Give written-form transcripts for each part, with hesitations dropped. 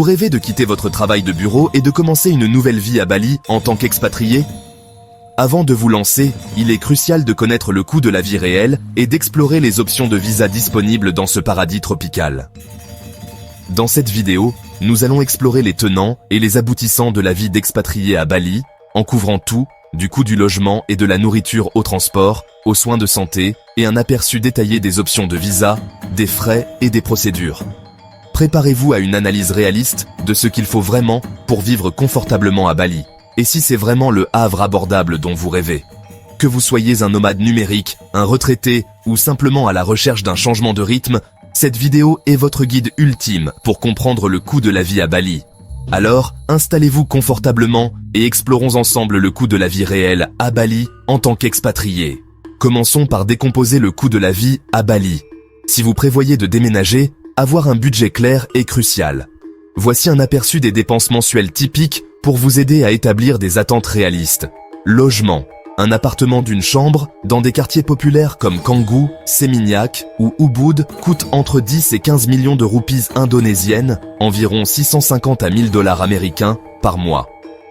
Vous rêvez de quitter votre travail de bureau et de commencer une nouvelle vie à Bali en tant qu'expatrié? Avant de vous lancer, il est crucial de connaître le coût de la vie réelle et d'explorer les options de visa disponibles dans ce paradis tropical. Dans cette vidéo, nous allons explorer les tenants et les aboutissants de la vie d'expatrié à Bali, en couvrant tout, du coût du logement et de la nourriture au transport, aux soins de santé et un aperçu détaillé des options de visa, des frais et des procédures. Préparez-vous à une analyse réaliste de ce qu'il faut vraiment pour vivre confortablement à Bali, et si c'est vraiment le havre abordable dont vous rêvez. Que vous soyez un nomade numérique, un retraité ou simplement à la recherche d'un changement de rythme, cette vidéo est votre guide ultime pour comprendre le coût de la vie à Bali. Alors, installez-vous confortablement et explorons ensemble le coût de la vie réelle à Bali en tant qu'expatrié. Commençons par décomposer le coût de la vie à Bali. Si vous prévoyez de déménager, avoir un budget clair est crucial. Voici un aperçu des dépenses mensuelles typiques pour vous aider à établir des attentes réalistes. Logement. Un appartement d'une chambre dans des quartiers populaires comme Canggu, Seminyak ou Ubud coûte entre 10 et 15 millions de roupies indonésiennes, environ 650 à 1000 dollars américains par mois.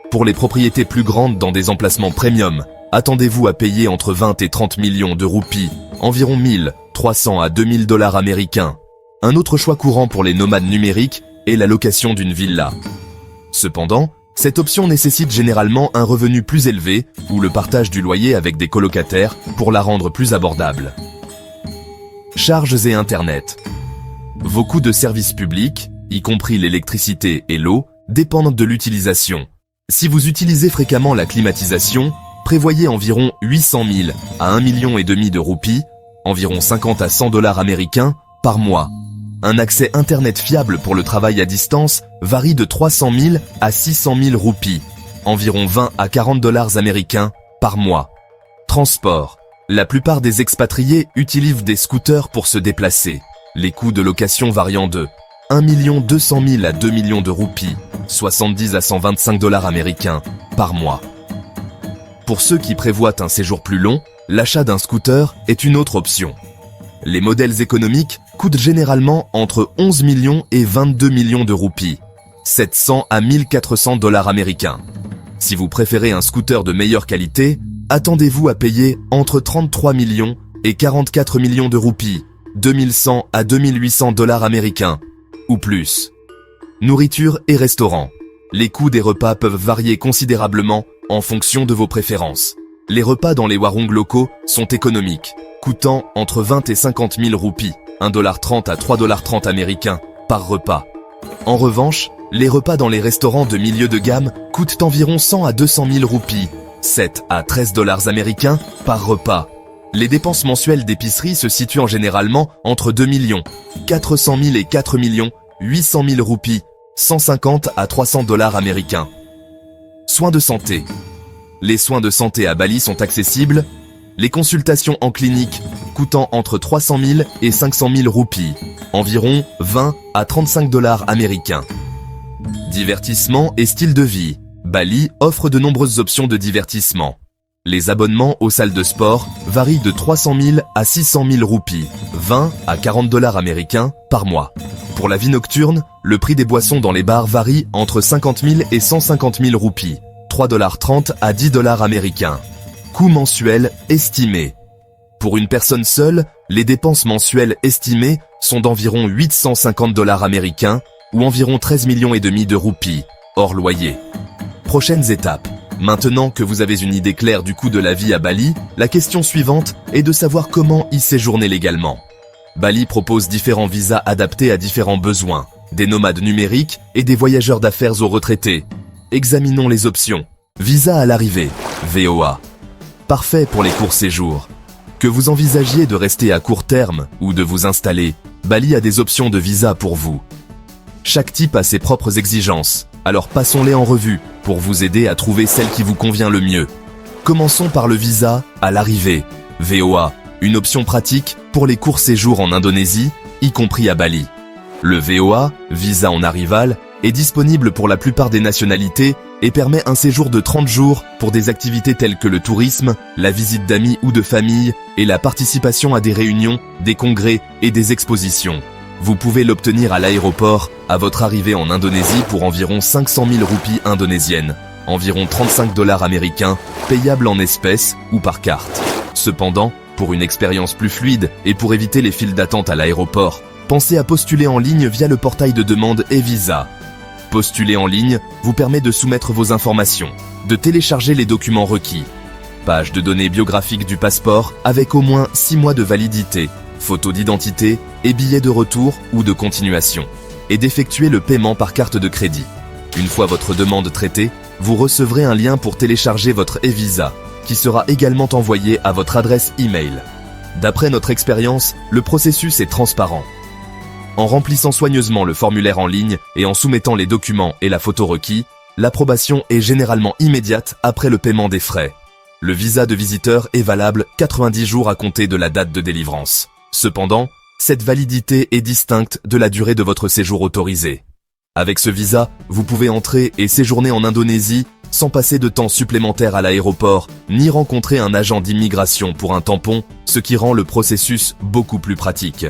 Pour les propriétés plus grandes dans des emplacements premium, attendez-vous à payer entre 20 et 30 millions de roupies, environ 1300 à 2000 dollars américains. Un autre choix courant pour les nomades numériques est la location d'une villa. Cependant, cette option nécessite généralement un revenu plus élevé ou le partage du loyer avec des colocataires pour la rendre plus abordable. Charges et Internet. Vos coûts de services publics, y compris l'électricité et l'eau, dépendent de l'utilisation. Si vous utilisez fréquemment la climatisation, prévoyez environ 800 000 à 1,5 million de roupies, environ 50 à 100 dollars américains, par mois. Un accès Internet fiable pour le travail à distance varie de 300 000 à 600 000 roupies, environ 20 à 40 dollars américains par mois. Transport. La plupart des expatriés utilisent des scooters pour se déplacer. Les coûts de location variant de 1 200 000 à 2 millions de roupies, 70 à 125 dollars américains par mois. Pour ceux qui prévoient un séjour plus long, l'achat d'un scooter est une autre option. Les modèles économiques coûtent généralement entre 11 millions et 22 millions de roupies, 700 à 1400 dollars américains. Si vous préférez un scooter de meilleure qualité, attendez-vous à payer entre 33 millions et 44 millions de roupies, 2100 à 2800 dollars américains, ou plus. Nourriture et restaurants. Les coûts des repas peuvent varier considérablement en fonction de vos préférences. Les repas dans les warung locaux sont économiques, coûtant entre 20 et 50 000 roupies, 1,30 $ à 3,30 $ américains, par repas. En revanche, les repas dans les restaurants de milieu de gamme coûtent environ 100 à 200 000 roupies, 7 à 13 dollars américains, par repas. Les dépenses mensuelles d'épicerie se situent généralement entre 2 400 000 et 4 800 000 roupies, 150 à 300 dollars américains. Soins de santé. Les soins de santé à Bali sont accessibles. Les consultations en clinique coûtant entre 300 000 et 500 000 roupies, environ 20 à 35 dollars américains. Divertissement et style de vie. Bali offre de nombreuses options de divertissement. Les abonnements aux salles de sport varient de 300 000 à 600 000 roupies, 20 à 40 dollars américains par mois. Pour la vie nocturne, le prix des boissons dans les bars varie entre 50 000 et 150 000 roupies, 3,30 $ à 10 dollars américains. Coût mensuel estimé. Pour une personne seule, les dépenses mensuelles estimées sont d'environ 850 dollars américains ou environ 13 millions et demi de roupies, hors loyer. Prochaines étapes. Maintenant que vous avez une idée claire du coût de la vie à Bali, la question suivante est de savoir comment y séjourner légalement. Bali propose différents visas adaptés à différents besoins, des nomades numériques et des voyageurs d'affaires aux retraités. Examinons les options. Visa à l'arrivée, VOA. Parfait pour les courts séjours. Que vous envisagiez de rester à court terme ou de vous installer, Bali a des options de visa pour vous. Chaque type a ses propres exigences, alors passons-les en revue pour vous aider à trouver celle qui vous convient le mieux. Commençons par le visa à l'arrivée, VOA, une option pratique pour les courts séjours en Indonésie, y compris à Bali. Le VOA, visa en arrival, est disponible pour la plupart des nationalités et permet un séjour de 30 jours pour des activités telles que le tourisme, la visite d'amis ou de famille et la participation à des réunions, des congrès et des expositions. Vous pouvez l'obtenir à l'aéroport à votre arrivée en Indonésie pour environ 500 000 roupies indonésiennes, environ 35 $ américains, payable en espèces ou par carte. Cependant, pour une expérience plus fluide et pour éviter les files d'attente à l'aéroport, pensez à postuler en ligne via le portail de demande e-Visa. Postuler en ligne vous permet de soumettre vos informations, de télécharger les documents requis, page de données biographiques du passeport avec au moins 6 mois de validité, photo d'identité et billet de retour ou de continuation, et d'effectuer le paiement par carte de crédit. Une fois votre demande traitée, vous recevrez un lien pour télécharger votre e-Visa, qui sera également envoyé à votre adresse e-mail. D'après notre expérience, le processus est transparent. En remplissant soigneusement le formulaire en ligne et en soumettant les documents et la photo requis, l'approbation est généralement immédiate après le paiement des frais. Le visa de visiteur est valable 90 jours à compter de la date de délivrance. Cependant, cette validité est distincte de la durée de votre séjour autorisé. Avec ce visa, vous pouvez entrer et séjourner en Indonésie sans passer de temps supplémentaire à l'aéroport, ni rencontrer un agent d'immigration pour un tampon, ce qui rend le processus beaucoup plus pratique.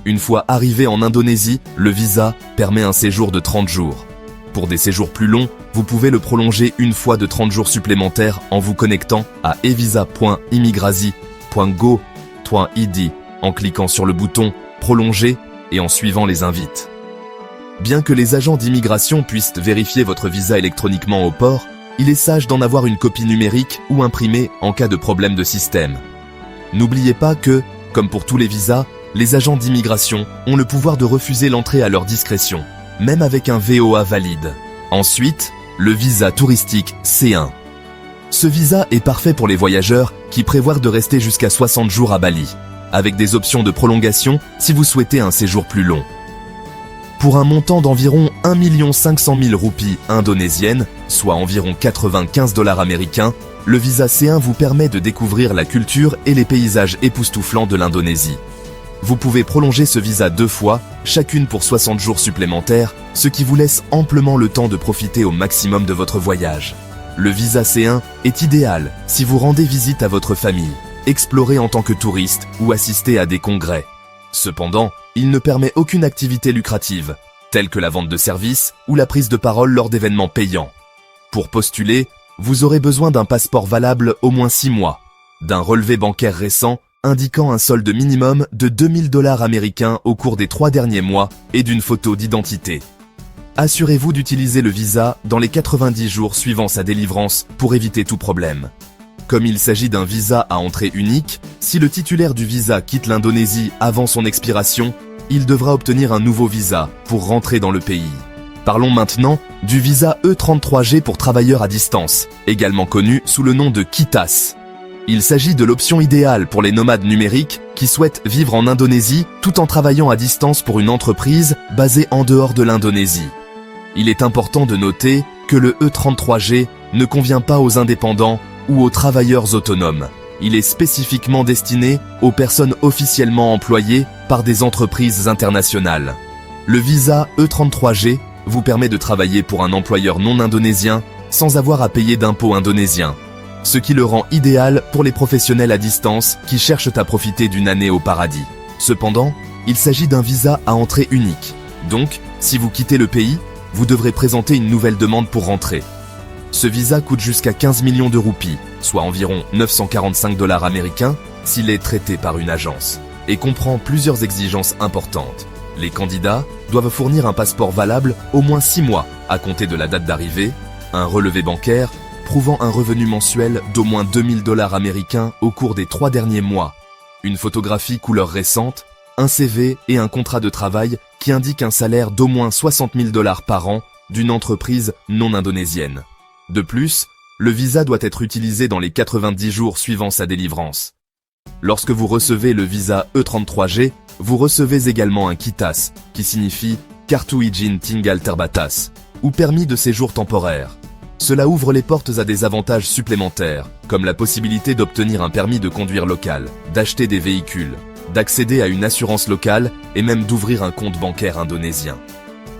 Une fois arrivé en Indonésie, le visa permet un séjour de 30 jours. Pour des séjours plus longs, vous pouvez le prolonger une fois de 30 jours supplémentaires en vous connectant à evisa.imigrazi.go.id en cliquant sur le bouton « Prolonger » et en suivant les invites. Bien que les agents d'immigration puissent vérifier votre visa électroniquement au port, il est sage d'en avoir une copie numérique ou imprimée en cas de problème de système. N'oubliez pas que, comme pour tous les visas, les agents d'immigration ont le pouvoir de refuser l'entrée à leur discrétion, même avec un VOA valide. Ensuite, le visa touristique C1. Ce visa est parfait pour les voyageurs qui prévoient de rester jusqu'à 60 jours à Bali, avec des options de prolongation si vous souhaitez un séjour plus long. Pour un montant d'environ 1 500 000 roupies indonésiennes, soit environ 95 $ américains, le visa C1 vous permet de découvrir la culture et les paysages époustouflants de l'Indonésie. Vous pouvez prolonger ce visa 2 fois, chacune pour 60 jours supplémentaires, ce qui vous laisse amplement le temps de profiter au maximum de votre voyage. Le visa C1 est idéal si vous rendez visite à votre famille, explorez en tant que touriste ou assistez à des congrès. Cependant, il ne permet aucune activité lucrative, telle que la vente de services ou la prise de parole lors d'événements payants. Pour postuler, vous aurez besoin d'un passeport valable au moins 6 mois, d'un relevé bancaire récent indiquant un solde minimum de 2 000 $ américains au cours des 3 derniers mois et d'une photo d'identité. Assurez-vous d'utiliser le visa dans les 90 jours suivant sa délivrance pour éviter tout problème. Comme il s'agit d'un visa à entrée unique, si le titulaire du visa quitte l'Indonésie avant son expiration, il devra obtenir un nouveau visa pour rentrer dans le pays. Parlons maintenant du visa E33G pour travailleurs à distance, également connu sous le nom de KITAS. Il s'agit de l'option idéale pour les nomades numériques qui souhaitent vivre en Indonésie tout en travaillant à distance pour une entreprise basée en dehors de l'Indonésie. Il est important de noter que le E33G ne convient pas aux indépendants ou aux travailleurs autonomes. Il est spécifiquement destiné aux personnes officiellement employées par des entreprises internationales. Le visa E33G vous permet de travailler pour un employeur non indonésien sans avoir à payer d'impôts indonésiens, ce qui le rend idéal pour les professionnels à distance qui cherchent à profiter d'une année au paradis. Cependant, il s'agit d'un visa à entrée unique. Donc, si vous quittez le pays, vous devrez présenter une nouvelle demande pour rentrer. Ce visa coûte jusqu'à 15 millions de roupies, soit environ 945 $ américains, s'il est traité par une agence, et comprend plusieurs exigences importantes. Les candidats doivent fournir un passeport valable au moins 6 mois à compter de la date d'arrivée, un relevé bancaire prouvant un revenu mensuel d'au moins 2 000 $ américains au cours des 3 derniers mois, une photographie couleur récente, un CV et un contrat de travail qui indique un salaire d'au moins 60 000 $ par an d'une entreprise non indonésienne. De plus, le visa doit être utilisé dans les 90 jours suivant sa délivrance. Lorsque vous recevez le visa E33G, vous recevez également un KITAS, qui signifie Kartu Izin Tinggal Terbatas, ou permis de séjour temporaire. Cela ouvre les portes à des avantages supplémentaires, comme la possibilité d'obtenir un permis de conduire local, d'acheter des véhicules, d'accéder à une assurance locale et même d'ouvrir un compte bancaire indonésien.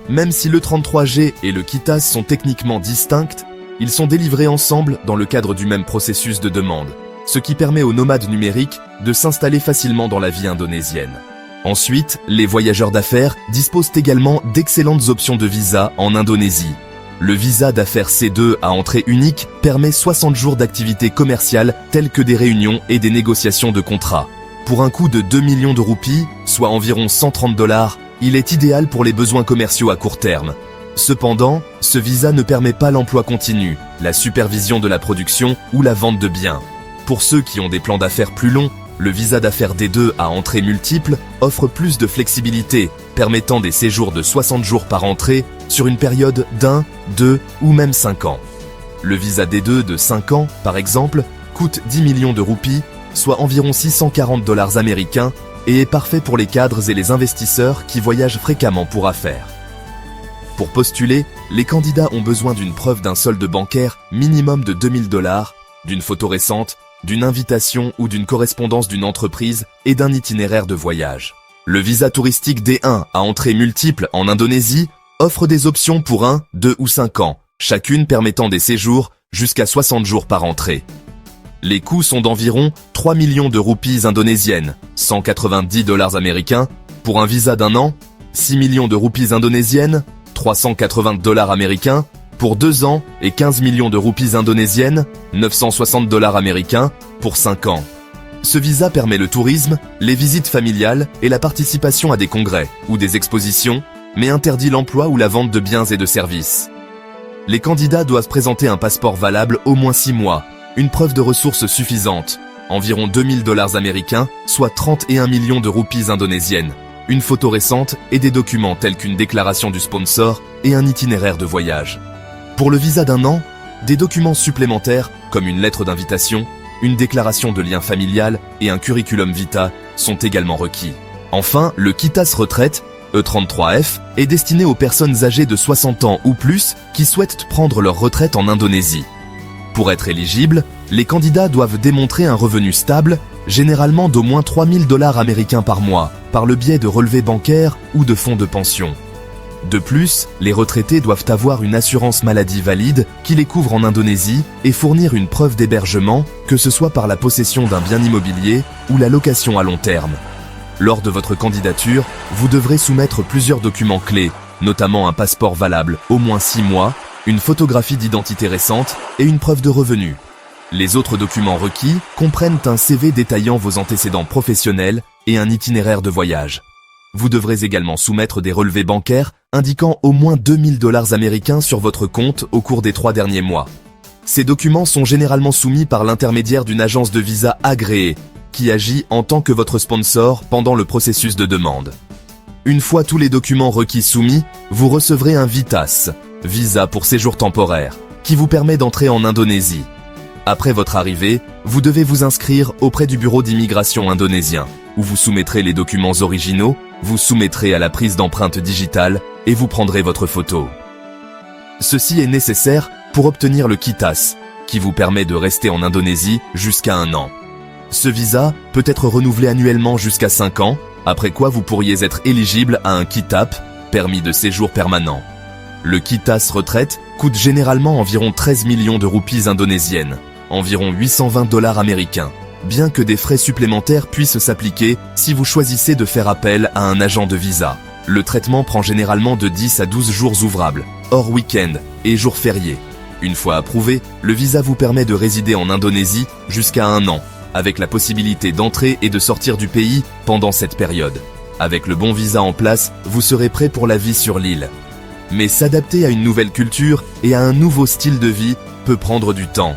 Même si le 33G et le KITAS sont techniquement distincts, ils sont délivrés ensemble dans le cadre du même processus de demande, ce qui permet aux nomades numériques de s'installer facilement dans la vie indonésienne. Ensuite, les voyageurs d'affaires disposent également d'excellentes options de visa en Indonésie. Le visa d'affaires C2 à entrée unique permet 60 jours d'activité commerciale telles que des réunions et des négociations de contrats. Pour un coût de 2 millions de roupies, soit environ 130 $, il est idéal pour les besoins commerciaux à court terme. Cependant, ce visa ne permet pas l'emploi continu, la supervision de la production ou la vente de biens. Pour ceux qui ont des plans d'affaires plus longs, le visa d'affaires D2 à entrée multiple offre plus de flexibilité, permettant des séjours de 60 jours par entrée sur une période d'1, 2 ou même 5 ans. Le visa D2 de 5 ans, par exemple, coûte 10 millions de roupies, soit environ 640 $ américains, et est parfait pour les cadres et les investisseurs qui voyagent fréquemment pour affaires. Pour postuler, les candidats ont besoin d'une preuve d'un solde bancaire minimum de 2 000 $, d'une photo récente, d'une invitation ou d'une correspondance d'une entreprise et d'un itinéraire de voyage. Le visa touristique D1 à entrée multiple en Indonésie offre des options pour 1, 2 ou 5 ans, chacune permettant des séjours jusqu'à 60 jours par entrée. Les coûts sont d'environ 3 millions de roupies indonésiennes, 190 $ américains, pour un visa d'1 an, 6 millions de roupies indonésiennes, 380 $ américains, pour 2 ans et 15 millions de roupies indonésiennes, 960 $ américains, pour 5 ans. Ce visa permet le tourisme, les visites familiales et la participation à des congrès ou des expositions, mais interdit l'emploi ou la vente de biens et de services. Les candidats doivent présenter un passeport valable au moins 6 mois, une preuve de ressources suffisante, environ 2 000 $ américains, soit 31 millions de roupies indonésiennes, une photo récente et des documents tels qu'une déclaration du sponsor et un itinéraire de voyage. Pour le visa d'1 an, des documents supplémentaires comme une lettre d'invitation, une déclaration de lien familial et un curriculum vitae sont également requis. Enfin, le KITAS retraite, E33F, est destiné aux personnes âgées de 60 ans ou plus qui souhaitent prendre leur retraite en Indonésie. Pour être éligibles, les candidats doivent démontrer un revenu stable, généralement d'au moins 3 000 $ américains par mois, par le biais de relevés bancaires ou de fonds de pension. De plus, les retraités doivent avoir une assurance maladie valide qui les couvre en Indonésie et fournir une preuve d'hébergement, que ce soit par la possession d'un bien immobilier ou la location à long terme. Lors de votre candidature, vous devrez soumettre plusieurs documents clés, notamment un passeport valable au moins 6 mois, une photographie d'identité récente et une preuve de revenus. Les autres documents requis comprennent un CV détaillant vos antécédents professionnels et un itinéraire de voyage. Vous devrez également soumettre des relevés bancaires indiquant au moins 2 000 $ américains sur votre compte au cours des 3 derniers mois. Ces documents sont généralement soumis par l'intermédiaire d'une agence de visa agréée, qui agit en tant que votre sponsor pendant le processus de demande. Une fois tous les documents requis soumis, vous recevrez un VITAS, visa pour séjour temporaire, qui vous permet d'entrer en Indonésie. Après votre arrivée, vous devez vous inscrire auprès du bureau d'immigration indonésien, où vous soumettrez les documents originaux, vous soumettrez à la prise d'empreinte digitale et vous prendrez votre photo. Ceci est nécessaire pour obtenir le KITAS, qui vous permet de rester en Indonésie jusqu'à 1 an. Ce visa peut être renouvelé annuellement jusqu'à 5 ans, après quoi vous pourriez être éligible à un KITAP, permis de séjour permanent. Le KITAS retraite coûte généralement environ 13 millions de roupies indonésiennes, environ 820 $ américains, bien que des frais supplémentaires puissent s'appliquer si vous choisissez de faire appel à un agent de visa. Le traitement prend généralement de 10 à 12 jours ouvrables, hors week-end et jours fériés. Une fois approuvé, le visa vous permet de résider en Indonésie jusqu'à 1 an, avec la possibilité d'entrer et de sortir du pays pendant cette période. Avec le bon visa en place, vous serez prêt pour la vie sur l'île. Mais s'adapter à une nouvelle culture et à un nouveau style de vie peut prendre du temps.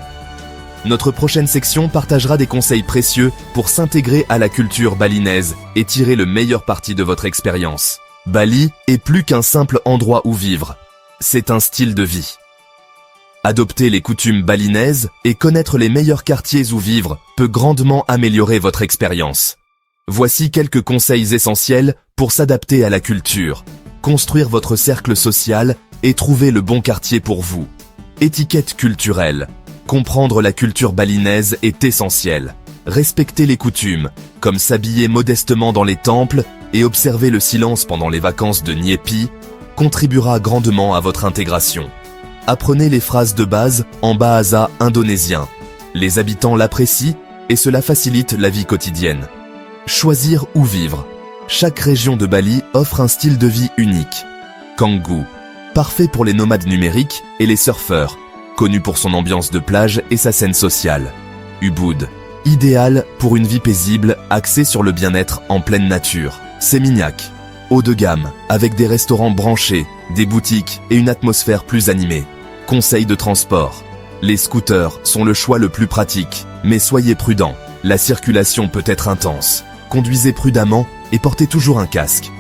Notre prochaine section partagera des conseils précieux pour s'intégrer à la culture balinaise et tirer le meilleur parti de votre expérience. Bali est plus qu'un simple endroit où vivre. C'est un style de vie. Adopter les coutumes balinaises et connaître les meilleurs quartiers où vivre peut grandement améliorer votre expérience. Voici quelques conseils essentiels pour s'adapter à la culture, construire votre cercle social et trouver le bon quartier pour vous. Étiquette culturelle. Comprendre la culture balinaise est essentiel. Respecter les coutumes, comme s'habiller modestement dans les temples et observer le silence pendant les vacances de Nyepi, contribuera grandement à votre intégration. Apprenez les phrases de base en bahasa indonésien. Les habitants l'apprécient et cela facilite la vie quotidienne. Choisir où vivre. Chaque région de Bali offre un style de vie unique. Canggu, parfait pour les nomades numériques et les surfeurs, connu pour son ambiance de plage et sa scène sociale. Ubud, idéal pour une vie paisible axée sur le bien-être en pleine nature. Seminyak, haut de gamme, avec des restaurants branchés, des boutiques et une atmosphère plus animée. Conseil de transport. Les scooters sont le choix le plus pratique, mais soyez prudents, la circulation peut être intense. Conduisez prudemment et portez toujours un casque.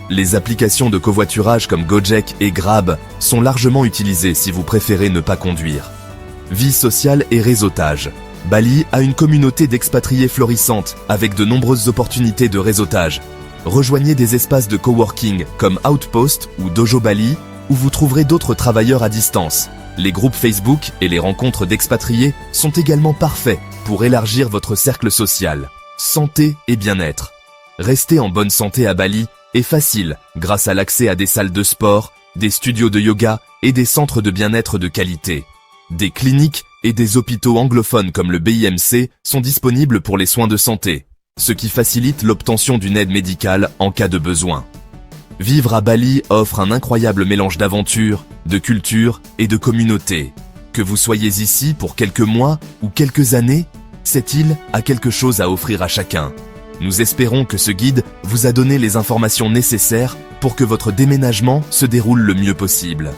Les applications de covoiturage comme Gojek et Grab sont largement utilisées si vous préférez ne pas conduire. Vie sociale et réseautage. Bali a une communauté d'expatriés florissante avec de nombreuses opportunités de réseautage. Rejoignez des espaces de coworking comme Outpost ou Dojo Bali où vous trouverez d'autres travailleurs à distance. Les groupes Facebook et les rencontres d'expatriés sont également parfaits pour élargir votre cercle social. Santé et bien-être. Rester en bonne santé à Bali est facile grâce à l'accès à des salles de sport, des studios de yoga et des centres de bien-être de qualité. Des cliniques et des hôpitaux anglophones comme le BIMC sont disponibles pour les soins de santé, ce qui facilite l'obtention d'une aide médicale en cas de besoin. Vivre à Bali offre un incroyable mélange d'aventure, de culture et de communauté. Que vous soyez ici pour quelques mois ou quelques années, cette île a quelque chose à offrir à chacun. Nous espérons que ce guide vous a donné les informations nécessaires pour que votre déménagement se déroule le mieux possible.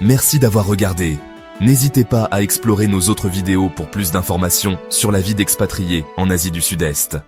Merci d'avoir regardé. N'hésitez pas à explorer nos autres vidéos pour plus d'informations sur la vie d'expatriés en Asie du Sud-Est.